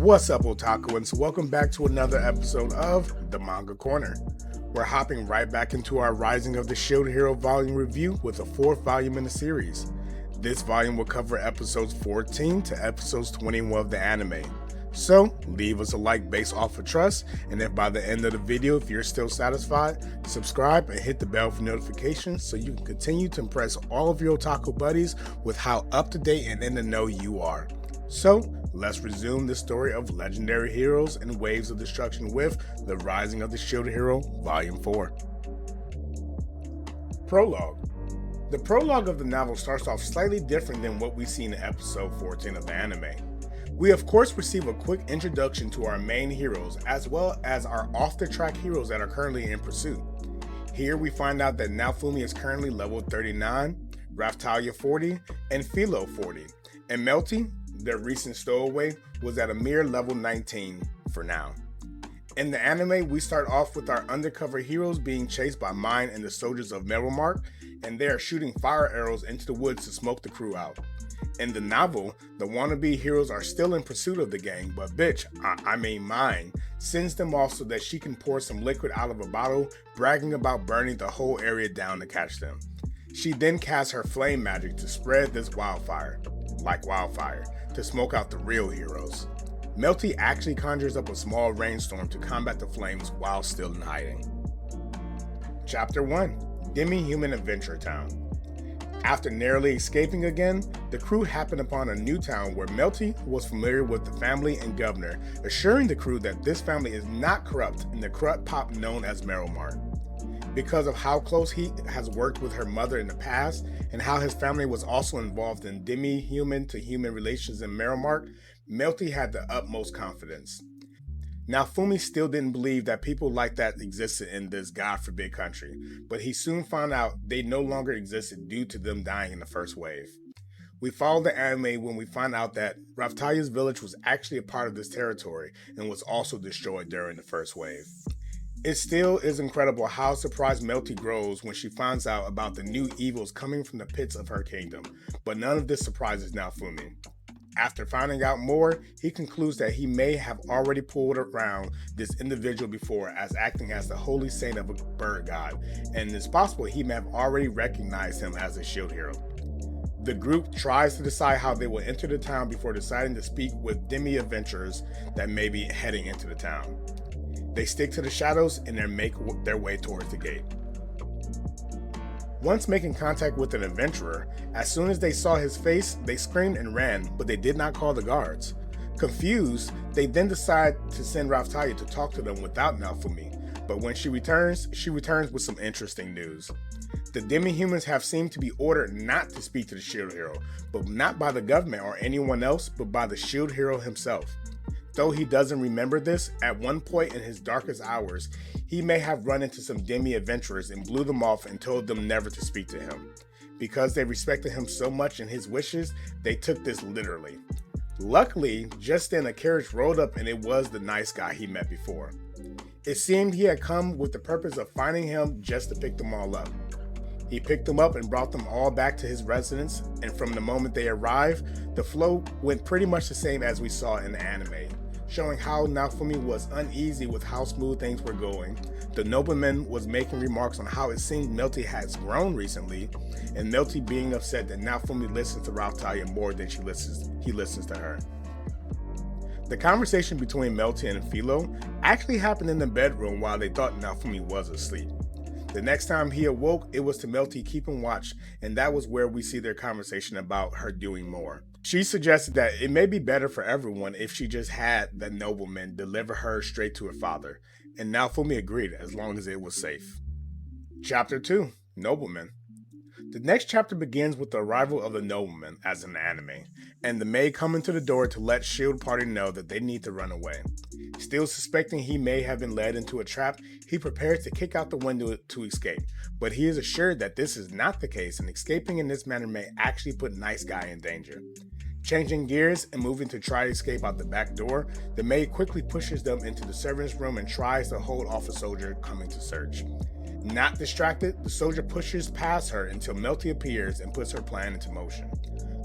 What's up, Otakuans? Welcome back to another episode of The Manga Corner. We're hopping right back into our Rising of the Shield Hero volume review with a fourth volume in the series. This volume will cover episodes 14 to episodes 21 of the anime. So, leave us a like based off of trust, and if by the end of the video, if you're still satisfied, subscribe and hit the bell for notifications so you can continue to impress all of your otaku buddies with how up to date and in the know you are. So, let's resume the story of legendary heroes and waves of destruction with The Rising of the Shield Hero, Volume 4. Prologue. The prologue of the novel starts off slightly different than what we see in episode 14 of the anime. We of course receive a quick introduction to our main heroes as well as our off-the-track heroes that are currently in pursuit. Here we find out that Naofumi is currently level 39, Raphtalia 40, and Philo 40, and Melty, their recent stowaway, was at a mere level 19 for now. In the anime, we start off with our undercover heroes being chased by Mine and the soldiers of Metalmark, and they are shooting fire arrows into the woods to smoke the crew out. In the novel, the wannabe heroes are still in pursuit of the gang, but Mine, sends them off so that she can pour some liquid out of a bottle, bragging about burning the whole area down to catch them. She then casts her flame magic to spread this wildfire, to smoke out the real heroes. Melty actually conjures up a small rainstorm to combat the flames while still in hiding. Chapter 1, Demi-Human Adventure Town. After narrowly escaping again, the crew happened upon a new town where Melty was familiar with the family and governor, assuring the crew that this family is not corrupt in the corrupt pop known as Metalmark. Because of how close he has worked with her mother in the past and how his family was also involved in demi-human to human relations in Metalmark, Melty had the utmost confidence. Naofumi still didn't believe that people like that existed in this God forbid country, but he soon found out they no longer existed due to them dying in the first wave. We follow the anime when we find out that Raphtalia's village was actually a part of this territory and was also destroyed during the first wave. It still is incredible how surprised Melty grows when she finds out about the new evils coming from the pits of her kingdom, but none of this surprises Naofumi. After finding out more, he concludes that he may have already pulled around this individual before as acting as the holy saint of a bird god, and it's possible he may have already recognized him as a shield hero. The group tries to decide how they will enter the town before deciding to speak with demi-adventurers that may be heading into the town. They stick to the shadows and then make their way towards the gate. Once making contact with an adventurer, as soon as they saw his face, they screamed and ran, but they did not call the guards. Confused, they then decide to send Raphtalia to talk to them without Naofumi, but when she returns with some interesting news. The demi-humans have seemed to be ordered not to speak to the shield hero, but not by the government or anyone else, but by the shield hero himself. Though he doesn't remember this, at one point in his darkest hours, he may have run into some demi-adventurers and blew them off and told them never to speak to him. Because they respected him so much and his wishes, they took this literally. Luckily, just then a carriage rolled up and it was the nice guy he met before. It seemed he had come with the purpose of finding him just to pick them all up. He picked them up and brought them all back to his residence, and from the moment they arrived, the flow went pretty much the same as we saw in the anime, showing how Naofumi was uneasy with how smooth things were going. The nobleman was making remarks on how it seemed Melty has grown recently, and Melty being upset that Naofumi listens to Raphtalia more than he listens to her. The conversation between Melty and Philo actually happened in the bedroom while they thought Naofumi was asleep. The next time he awoke, it was to Melty keeping watch, and that was where we see their conversation about her doing more. She suggested that it may be better for everyone if she just had the nobleman deliver her straight to her father, and Naofumi agreed as long as it was safe. Chapter 2, Nobleman. The next chapter begins with the arrival of the nobleman, as in the anime, and the maid coming to the door to let S.H.I.E.L.D. party know that they need to run away. Still suspecting he may have been led into a trap, he prepares to kick out the window to escape, but he is assured that this is not the case and escaping in this manner may actually put Nice Guy in danger. Changing gears and moving to try to escape out the back door, the maid quickly pushes them into the servants' room and tries to hold off a soldier coming to search. Not distracted, the soldier pushes past her until Melty appears and puts her plan into motion.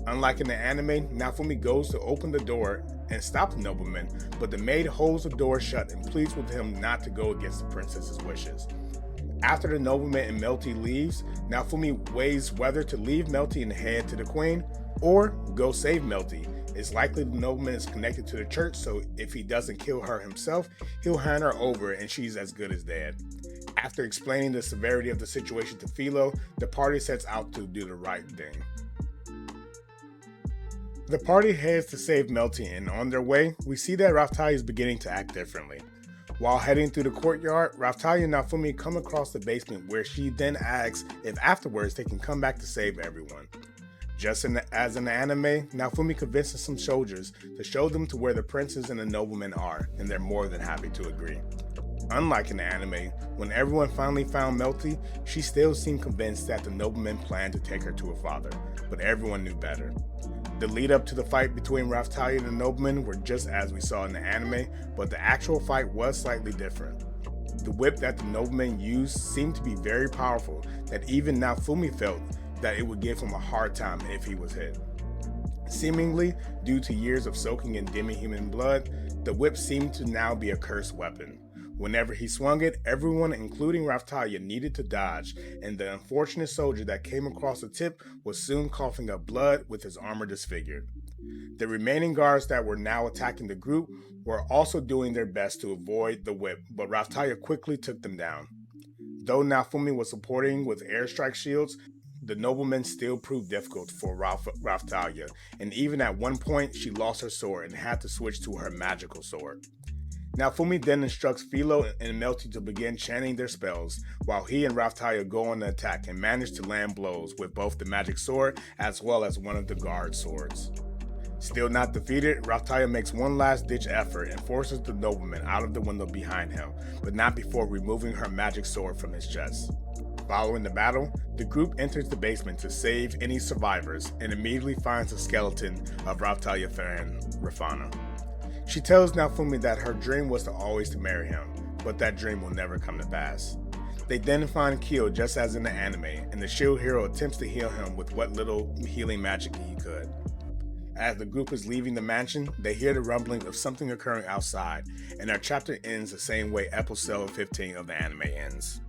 Unlike in the anime, Naofumi goes to open the door and stop the nobleman, but the maid holds the door shut and pleads with him not to go against the princess's wishes. After the nobleman and Melty leaves, Naofumi weighs whether to leave Melty and head to the queen, or go save Melty. It's likely the nobleman is connected to the church, so if he doesn't kill her himself, he'll hand her over and she's as good as dead. After explaining the severity of the situation to Philo, the party sets out to do the right thing. The party heads to save Melty, and on their way, we see that Raphtalia is beginning to act differently. While heading through the courtyard, Raphtalia and Naofumi come across the basement, where she then asks if afterwards they can come back to save everyone. Just as in the anime, Naofumi convinces some soldiers to show them to where the princess and the nobleman are, and they're more than happy to agree. Unlike in the anime, when everyone finally found Melty, she still seemed convinced that the nobleman planned to take her to her father, but everyone knew better. The lead up to the fight between Raphtalia and the nobleman were just as we saw in the anime, but the actual fight was slightly different. The whip that the nobleman used seemed to be very powerful, that even Naofumi felt that it would give him a hard time if he was hit. Seemingly, due to years of soaking in demi-human blood, the whip seemed to now be a cursed weapon. Whenever he swung it, everyone, including Raphtalia, needed to dodge, and the unfortunate soldier that came across the tip was soon coughing up blood with his armor disfigured. The remaining guards that were now attacking the group were also doing their best to avoid the whip, but Raphtalia quickly took them down. Though Naofumi was supporting with airstrike shields, the nobleman still proved difficult for Raphtalia, and even at one point she lost her sword and had to switch to her magical sword. Naofumi then instructs Philo and Melty to begin chanting their spells, while he and Raphtalia go on the attack and manage to land blows with both the magic sword as well as one of the guard swords. Still not defeated, Raphtalia makes one last ditch effort and forces the nobleman out of the window behind him, but not before removing her magic sword from his chest. Following the battle, the group enters the basement to save any survivors and immediately finds the skeleton of Raphtalia fan Rafana. She tells Naofumi that her dream was to always marry him, but that dream will never come to pass. They then find Kyo just as in the anime, and the shield hero attempts to heal him with what little healing magic he could. As the group is leaving the mansion, they hear the rumbling of something occurring outside, and our chapter ends the same way episode 15 of the anime ends.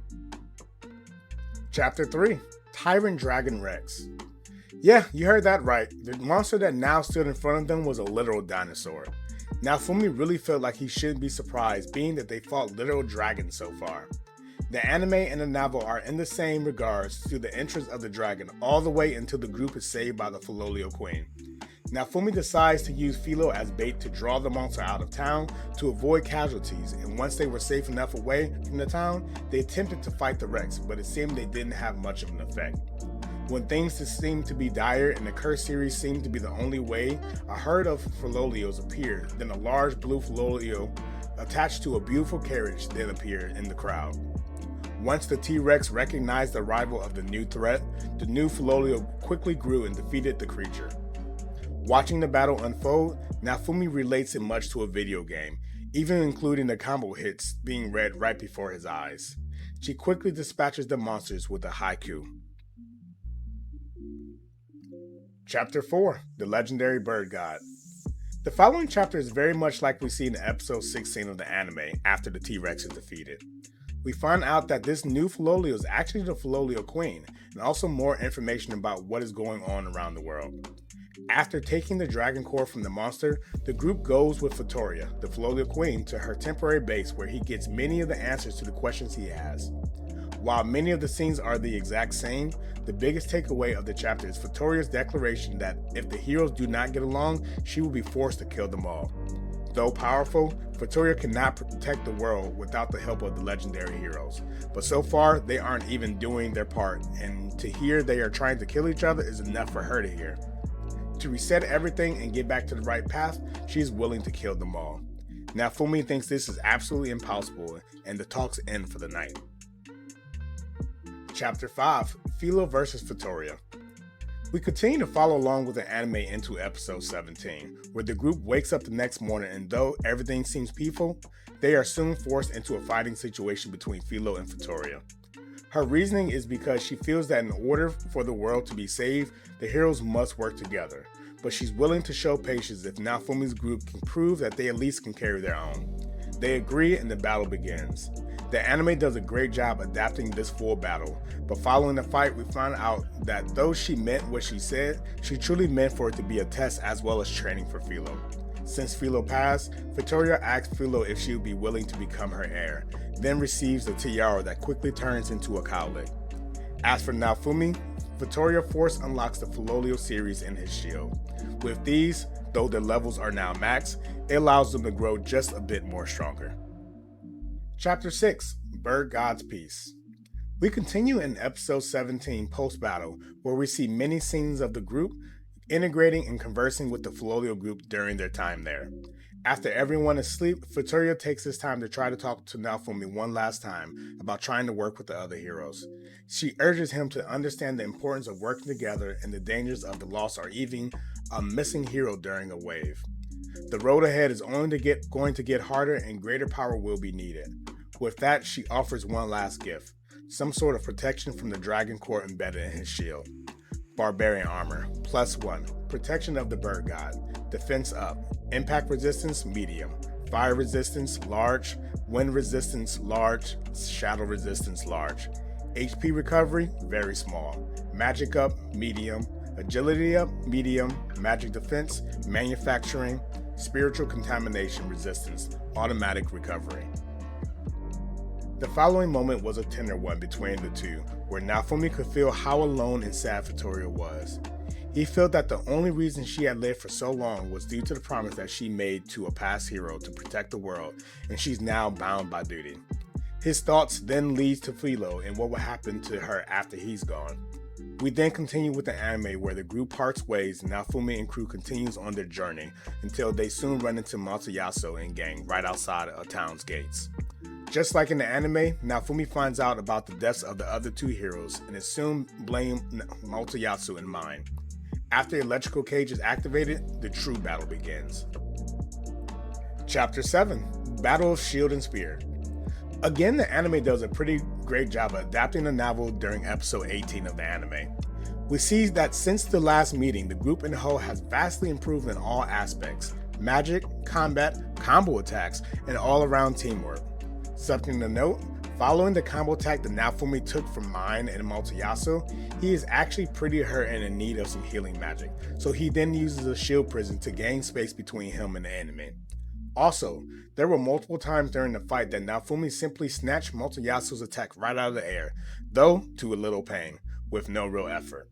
Chapter 3, Tyrant Dragon Rex. Yeah, you heard that right. The monster that now stood in front of them was a literal dinosaur. Naofumi really felt like he shouldn't be surprised, being that they fought literal dragons so far. The anime and the novel are in the same regards to the entrance of the dragon all the way until the group is saved by the Philolio Queen. Naofumi decides to use Philo as bait to draw the monster out of town to avoid casualties, and once they were safe enough away from the town, they attempted to fight the Rex, but it seemed they didn't have much of an effect. When things seemed to be dire and the Curse series seemed to be the only way, a herd of Philolios appeared, then a large blue Philolio attached to a beautiful carriage then appeared in the crowd. Once the T-Rex recognized the arrival of the new threat, the new Philolio quickly grew and defeated the creature. Watching the battle unfold, Naofumi relates it much to a video game, even including the combo hits being read right before his eyes. She quickly dispatches the monsters with a haiku. Chapter 4, The Legendary Bird God. The following chapter is very much like we see in episode 16 of the anime after the T-Rex is defeated. We find out that this new Philolio is actually the Philolio Queen, and also more information about what is going on around the world. After taking the dragon core from the monster, the group goes with Vittoria, the Philolio Queen, to her temporary base where he gets many of the answers to the questions he has. While many of the scenes are the exact same, the biggest takeaway of the chapter is Vittoria's declaration that if the heroes do not get along, she will be forced to kill them all. Though powerful, Vittoria cannot protect the world without the help of the legendary heroes. But so far, they aren't even doing their part, and to hear they are trying to kill each other is enough for her to hear. To reset everything and get back to the right path, she is willing to kill them all. Naofumi thinks this is absolutely impossible, and the talks end for the night. Chapter 5, Philo vs. Vittoria. We continue to follow along with the anime into episode 17, where the group wakes up the next morning and though everything seems peaceful, they are soon forced into a fighting situation between Philo and Vittoria. Her reasoning is because she feels that in order for the world to be saved, the heroes must work together, but she's willing to show patience if Naofumi's group can prove that they at least can carry their own. They agree and the battle begins. The anime does a great job adapting this full battle, but following the fight we find out that though she meant what she said, she truly meant for it to be a test as well as training for Philo. Since Philo passed, Vittoria asks Philo if she would be willing to become her heir, then receives a tiara that quickly turns into a cowlick. As for Naofumi, Vittoria Force unlocks the Filial series in his shield. With these, though their levels are now max, it allows them to grow just a bit more stronger. Chapter 6, Bird God's Peace. We continue in episode 17 post-battle, where we see many scenes of the group integrating and conversing with the Filial group during their time there. After everyone is asleep, Vittoria takes his time to try to talk to Naofumi one last time about trying to work with the other heroes. She urges him to understand the importance of working together and the dangers of the loss or even a missing hero during a wave. The road ahead is only going to get harder and greater power will be needed. With that, she offers one last gift, some sort of protection from the dragon core embedded in his shield. Barbarian armor, +1, protection of the bird god, defense up, impact resistance medium, fire resistance large, wind resistance large, shadow resistance large, HP recovery very small, magic up medium, agility up medium, magic defense, manufacturing, spiritual contamination resistance, automatic recovery. The following moment was a tender one between the two, where Naofumi could feel how alone and sad Vittoria was. He felt that the only reason she had lived for so long was due to the promise that she made to a past hero to protect the world, and she's now bound by duty. His thoughts then lead to Philo and what will happen to her after he's gone. We then continue with the anime where the group parts ways and Naofumi and crew continues on their journey until they soon run into Matsuyasu and gang right outside a town's gates. Just like in the anime, Naofumi finds out about the deaths of the other two heroes and is soon blamed Matsuyasu in mind. After the electrical cage is activated, the true battle begins. Chapter 7, Battle of Shield and Spear. Again, the anime does a pretty great job of adapting the novel during episode 18 of the anime. We see that since the last meeting, the group in the whole has vastly improved in all aspects: magic, combat, combo attacks, and all-around teamwork. Something to note, following the combo attack that Naofumi took from Mine and Matsuyasu, he is actually pretty hurt and in need of some healing magic, so he then uses a shield prison to gain space between him and the enemy. Also, there were multiple times during the fight that Naofumi simply snatched Matsuyasu's attack right out of the air, though to a little pain, with no real effort.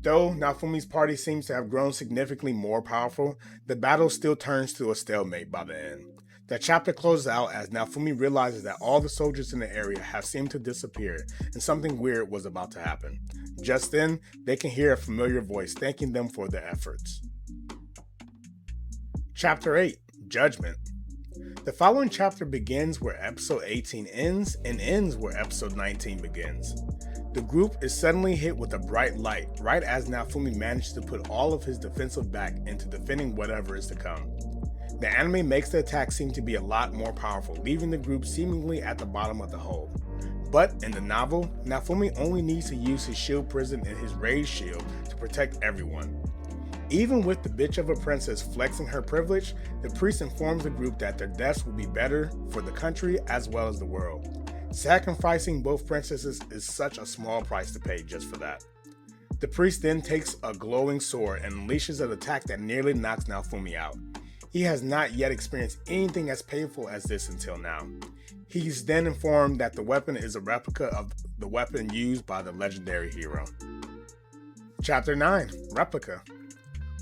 Though Naofumi's party seems to have grown significantly more powerful, the battle still turns to a stalemate by the end. The chapter closes out as Naofumi realizes that all the soldiers in the area have seemed to disappear and something weird was about to happen. Just then, they can hear a familiar voice thanking them for their efforts. Chapter 8, Judgment. The following chapter begins where episode 18 ends and ends where episode 19 begins. The group is suddenly hit with a bright light right as Naofumi manages to put all of his defensive back into defending whatever is to come. The anime makes the attack seem to be a lot more powerful, leaving the group seemingly at the bottom of the hole. But in the novel, Naofumi only needs to use his shield prison and his raised shield to protect everyone. Even with the bitch of a princess flexing her privilege, the priest informs the group that their deaths will be better for the country as well as the world. Sacrificing both princesses is such a small price to pay just for that. The priest then takes a glowing sword and unleashes an attack that nearly knocks Naofumi out. He has not yet experienced anything as painful as this until now. He's then informed that the weapon is a replica of the weapon used by the legendary hero. Chapter 9, Replica.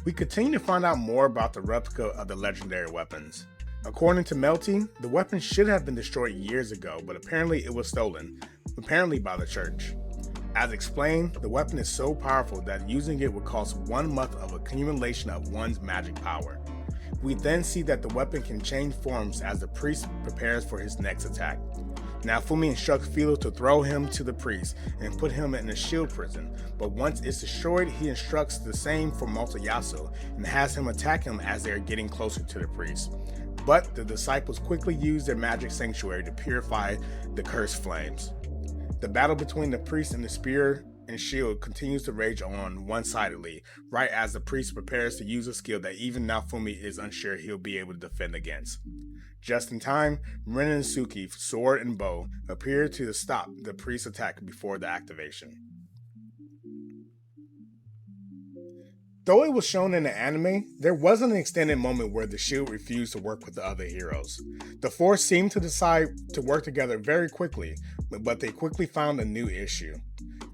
We continue to find out more about the replica of the legendary weapons. According to Melty, the weapon should have been destroyed years ago, but apparently it was stolen, apparently by the church. As explained, the weapon is so powerful that using it would cost 1 month of accumulation of one's magic power. We then see that the weapon can change forms as the priest prepares for his next attack. Naofumi instructs Philo to throw him to the priest and put him in a shield prison, but once it's destroyed, he instructs the same for Matsuyasu and has him attack him as they are getting closer to the priest. But the disciples quickly use their magic sanctuary to purify the cursed flames. The battle between the priest and the spear and shield continues to rage on one-sidedly, right as the priest prepares to use a skill that even Naofumi is unsure he'll be able to defend against. Just in time, Ren and Suki, sword and bow, appear to stop the priest's attack before the activation. Though it was shown in the anime, there wasn't an extended moment where the shield refused to work with the other heroes. The four seemed to decide to work together very quickly, but they quickly found a new issue.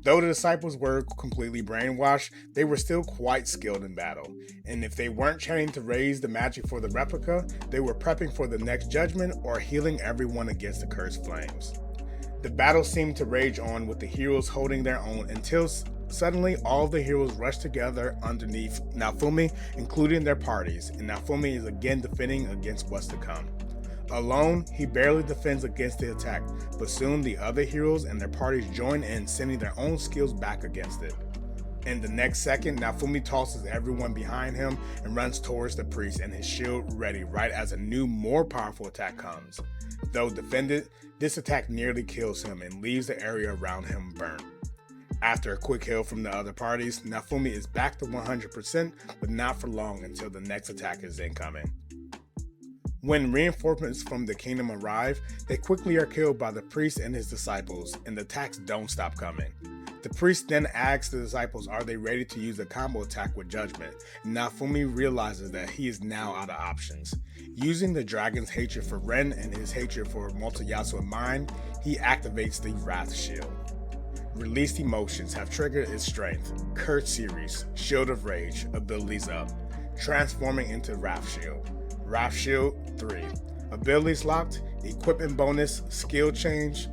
Though the disciples were completely brainwashed, they were still quite skilled in battle, and if they weren't chanting to raise the magic for the replica, they were prepping for the next judgment or healing everyone against the cursed flames. The battle seemed to rage on with the heroes holding their own until suddenly all of the heroes rushed together underneath Naofumi, including their parties, and Naofumi is again defending against what's to come. Alone, he barely defends against the attack, but soon the other heroes and their parties join in, sending their own skills back against it. In the next second, Naofumi tosses everyone behind him and runs towards the priest and his shield ready right as a new, more powerful attack comes. Though defended, this attack nearly kills him and leaves the area around him burnt. After a quick heal from the other parties, Naofumi is back to 100%, but not for long until the next attack is incoming. When reinforcements from the kingdom arrive, they quickly are killed by the priest and his disciples, and the attacks don't stop coming. The priest then asks the disciples are they ready to use a combo attack with judgment, and Naofumi realizes that he is now out of options. Using the dragon's hatred for Ren and his hatred for Motoyasu in mind, he activates the Wrath Shield. Released emotions have triggered its strength, Curse series, Shield of Rage, abilities up, transforming into Wrath Shield. Wrath Shield 3. Abilities locked, equipment bonus, skill change,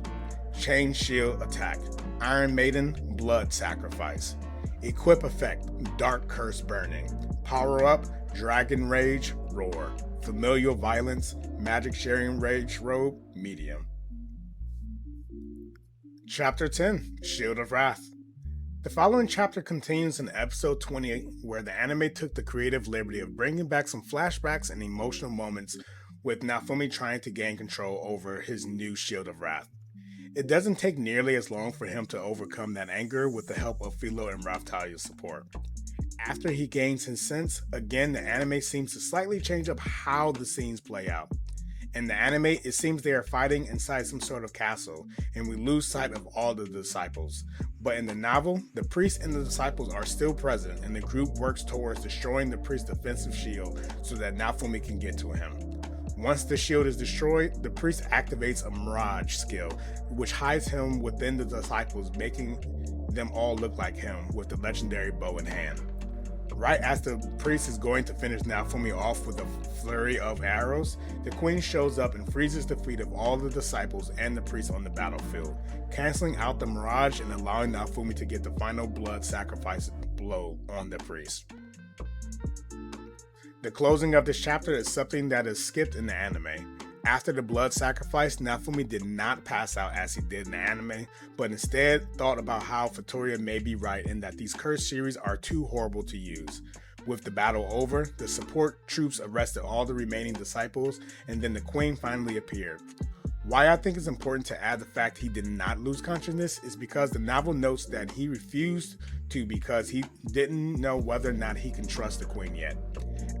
chain shield attack, Iron Maiden, blood sacrifice. Equip effect, dark curse burning. Power up, dragon rage, roar. Familial violence, magic sharing rage robe, medium. Chapter 10, Shield of Wrath. The following chapter contains an episode 28 where the anime took the creative liberty of bringing back some flashbacks and emotional moments with Naofumi trying to gain control over his new Shield of Wrath. It doesn't take nearly as long for him to overcome that anger with the help of Philo and Raphtalia's support. After he gains his sense, again the anime seems to slightly change up how the scenes play out. In the anime, it seems they are fighting inside some sort of castle, and we lose sight of all the disciples. But in the novel, the priest and the disciples are still present, and the group works towards destroying the priest's defensive shield so that Naofumi can get to him. Once the shield is destroyed, the priest activates a Mirage skill, which hides him within the disciples, making them all look like him with the legendary bow in hand. Right as the priest is going to finish Naofumi off with a flurry of arrows, the queen shows up and freezes the feet of all the disciples and the priest on the battlefield, canceling out the mirage and allowing Naofumi to get the final blood sacrifice blow on the priest. The closing of this chapter is something that is skipped in the anime. After the blood sacrifice, Naofumi did not pass out as he did in the anime, but instead thought about how Futoria may be right in that these curse series are too horrible to use. With the battle over, the support troops arrested all the remaining disciples, and then the queen finally appeared. Why I think it's important to add the fact he did not lose consciousness is because the novel notes that he refused to because he didn't know whether or not he can trust the queen yet.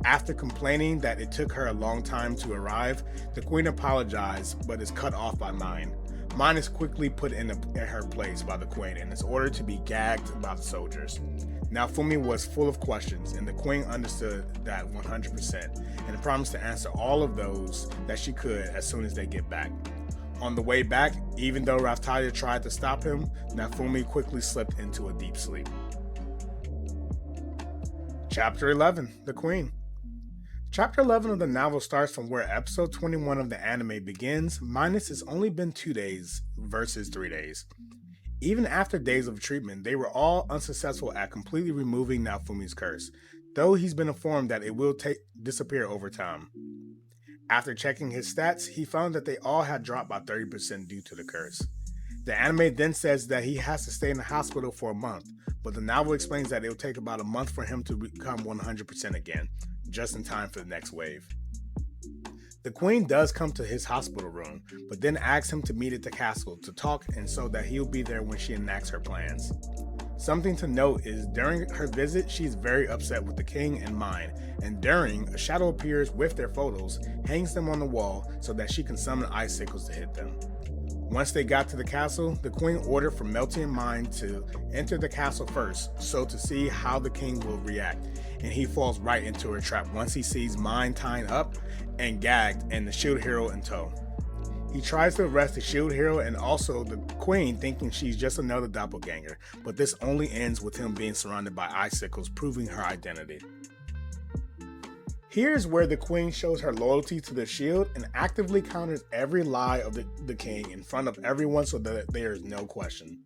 After complaining that it took her a long time to arrive, the queen apologized but is cut off by Mine. Mine is quickly put in her place by the queen and is ordered to be gagged by the soldiers. Naofumi was full of questions and the queen understood that 100% and promised to answer all of those that she could as soon as they get back. On the way back, even though Raphtalia tried to stop him, Naofumi quickly slipped into a deep sleep. Chapter 11, The Queen. Chapter 11 of the novel starts from where episode 21 of the anime begins, minus it's only been 2 days versus 3 days. Even after days of treatment, they were all unsuccessful at completely removing Naofumi's curse, though he's been informed that it will disappear over time. After checking his stats, he found that they all had dropped by 30% due to the curse. The anime then says that he has to stay in the hospital for a month, but the novel explains that it will take about a month for him to become 100% again, just in time for the next wave. The queen does come to his hospital room, but then asks him to meet at the castle to talk and so that he'll be there when she enacts her plans. Something to note is during her visit, she's very upset with the king and mine, and during, a shadow appears with their photos, hangs them on the wall so that she can summon icicles to hit them. Once they got to the castle, the queen ordered for Melty and Mine to enter the castle first, so to see how the king will react, and he falls right into her trap once he sees Mine tying up and gagged and the shield hero in tow. He tries to arrest the shield hero and also the queen, thinking she's just another doppelganger, but this only ends with him being surrounded by icicles, proving her identity. Here's where the queen shows her loyalty to the shield and actively counters every lie of the king in front of everyone so that there is no question.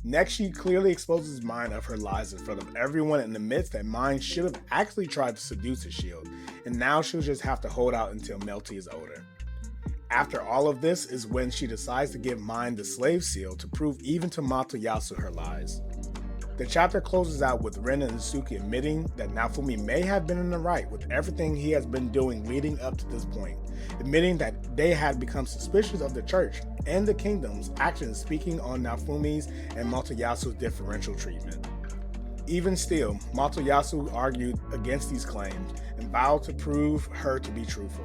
Next, she clearly exposes Mine of her lies in front of everyone and admits that Mine should have actually tried to seduce the shield, and now she'll just have to hold out until Melty is older. After all of this is when she decides to give Mine the slave seal to prove even to Matoyasu her lies. The chapter closes out with Ren and Suki admitting that Naofumi may have been in the right with everything he has been doing leading up to this point, admitting that they had become suspicious of the church and the kingdom's actions, speaking on Naofumi's and Matoyasu's differential treatment. Even still, Matoyasu argued against these claims and vowed to prove her to be truthful.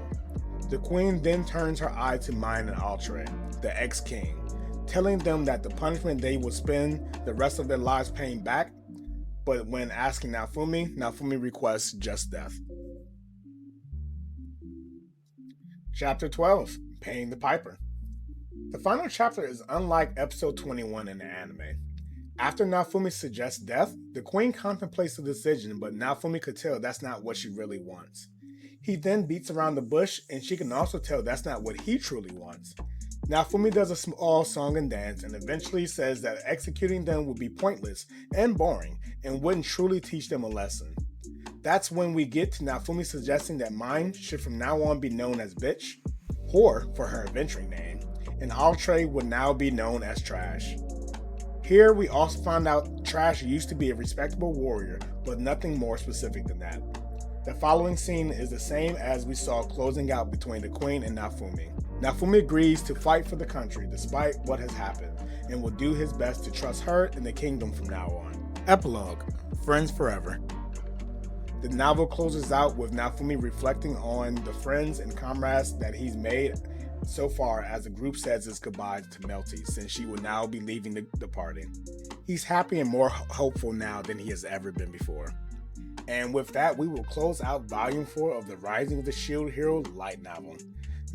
The queen then turns her eye to Mine and Altre, the ex-king, telling them that the punishment they would spend the rest of their lives paying back, but when asking Naofumi requests just death. Chapter 12, Paying the Piper. The final chapter is unlike episode 21 in the anime. After Naofumi suggests death, the queen contemplates the decision, but Naofumi could tell that's not what she really wants. He then beats around the bush, and she can also tell that's not what he truly wants. Naofumi does a small song and dance and eventually says that executing them would be pointless and boring and wouldn't truly teach them a lesson. That's when we get to Naofumi suggesting that Mine should from now on be known as Bitch, Whore for her adventuring name, and Altre would now be known as Trash. Here we also find out Trash used to be a respectable warrior, but nothing more specific than that. The following scene is the same as we saw closing out between the queen and Naofumi. Naofumi agrees to fight for the country despite what has happened, and will do his best to trust her and the kingdom from now on. Epilogue: Friends Forever. The novel closes out with Naofumi reflecting on the friends and comrades that he's made so far as the group says its goodbyes to Melty, since she will now be leaving the party. He's happy and more hopeful now than he has ever been before. And with that, we will close out Volume 4 of the Rising of the Shield Hero light novel.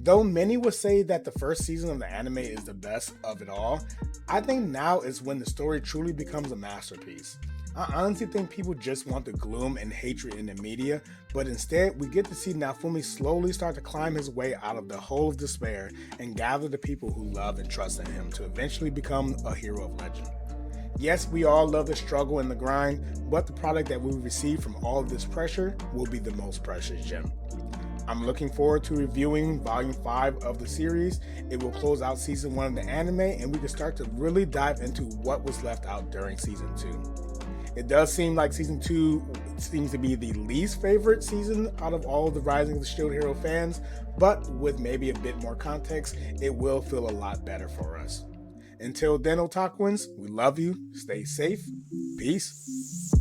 Though many would say that the first season of the anime is the best of it all, I think now is when the story truly becomes a masterpiece. I honestly think people just want the gloom and hatred in the media, but instead we get to see Naofumi slowly start to climb his way out of the hole of despair and gather the people who love and trust in him to eventually become a hero of legend. Yes, we all love the struggle and the grind, but the product that we receive from all of this pressure will be the most precious gem. I'm looking forward to reviewing Volume 5 of the series. It will close out Season 1 of the anime, and we can start to really dive into what was left out during Season 2. It does seem like Season 2 seems to be the least favorite season out of all of the Rising of the Shield Hero fans, but with maybe a bit more context, it will feel a lot better for us. Until then, Otakuans, we love you, stay safe, peace.